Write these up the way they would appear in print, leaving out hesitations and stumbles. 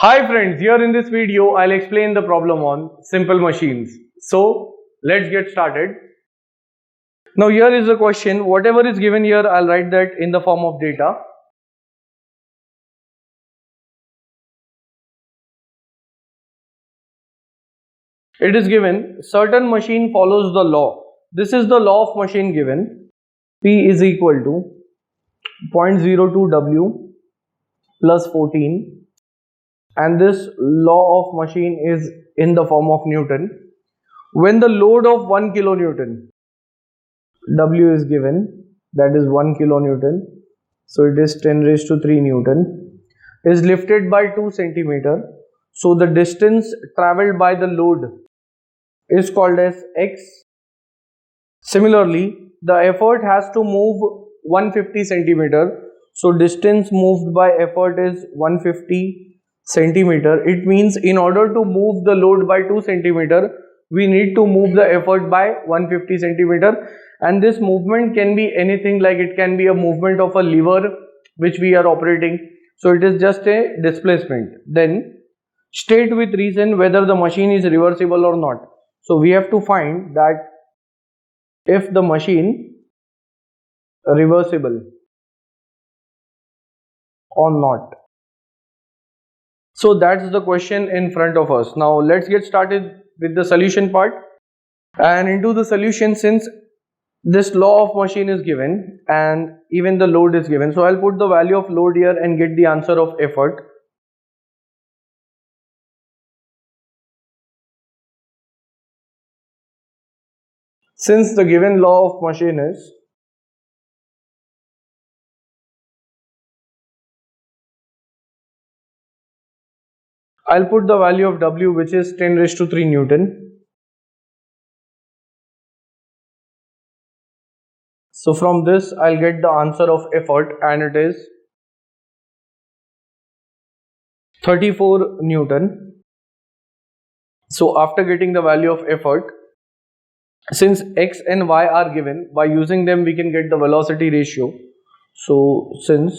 Hi friends, here in this video I'll explain the problem on simple machines. So let's get started. Now here is the question. Whatever is given here, I'll write that in the form of data. It is given certain machine follows the law. This is the law of machine given. P is equal to 0.02 W plus 14, and this law of machine is in the form of Newton. When the load of 1 kilonewton, W is given, that is 1 kilonewton, so it is 10 raised to 3 Newton, is lifted by 2 centimeter. So the distance travelled by the load is called as X. Similarly, the effort has to move 150 centimeter. So distance moved by effort is 150 centimeter. It means in order to move the load by 2 centimeter, we need to move the effort by 150 centimeter. And this movement can be anything, like it can be a movement of a lever which we are operating. So it is just a displacement. Then state with reason whether the machine is reversible or not. So we have to find that if the machine reversible or not. So that's the question in front of us. Now let's get started with the solution part. And into the solution, since this law of machine is given and even the load is given, so I'll put the value of load here and get the answer of effort. Since the given law of machine is I'll put the value of W, which is 10 raised to 3 Newton. So from this I'll get the answer of effort, and it is 34 Newton. So after getting the value of effort, since X and Y are given, by using them we can get the velocity ratio. So since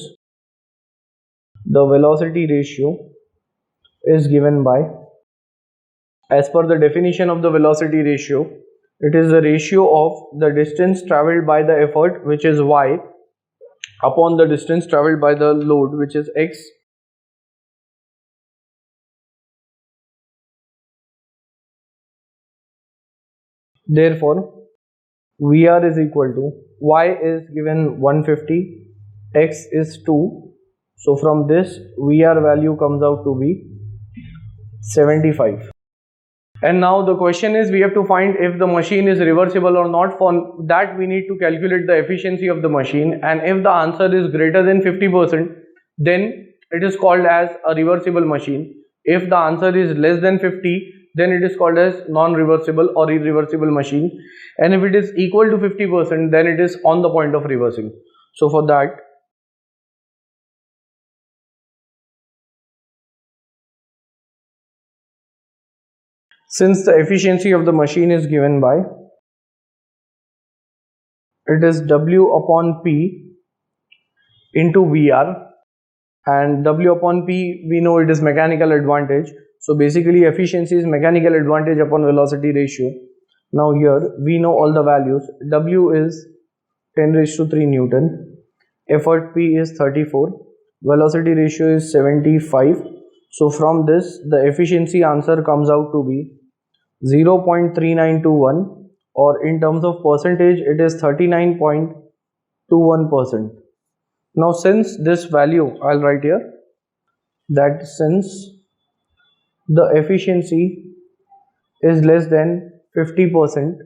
the velocity ratio is given by, as per the definition of the velocity ratio, it is the ratio of the distance travelled by the effort, which is Y, upon the distance travelled by the load, which is X. Therefore VR is equal to, Y is given 150, X is 2. So from this VR value comes out to be 75. And now the question is, we have to find if the machine is reversible or not. For that we need to calculate the efficiency of the machine, and if the answer is greater than 50%, then it is called as a reversible machine. If the answer is less than 50, then it is called as non-reversible or irreversible machine, and if it is equal to 50%, then it is on the point of reversing. So for that, since the efficiency of the machine is given by, it is W upon P into VR, and W upon P we know it is mechanical advantage. So basically efficiency is mechanical advantage upon velocity ratio. Now here we know all the values. W is 10 raised to 3 Newton, effort P is 34, velocity ratio is 75. So from this the efficiency answer comes out to be 0.3921, or in terms of percentage it is 39.21%. Now since this value, I'll write here that since the efficiency is less than 50%,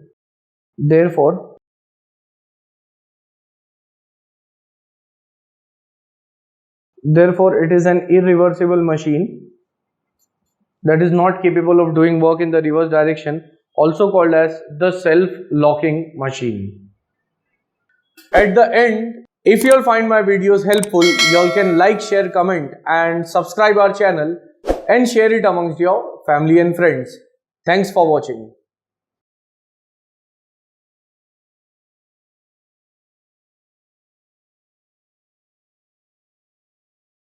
therefore it is an irreversible machine, that is not capable of doing work in the reverse direction, also called as the self-locking machine. At the end, if you all find my videos helpful, you all can like, share, comment and subscribe our channel and share it amongst your family and friends. Thanks for watching.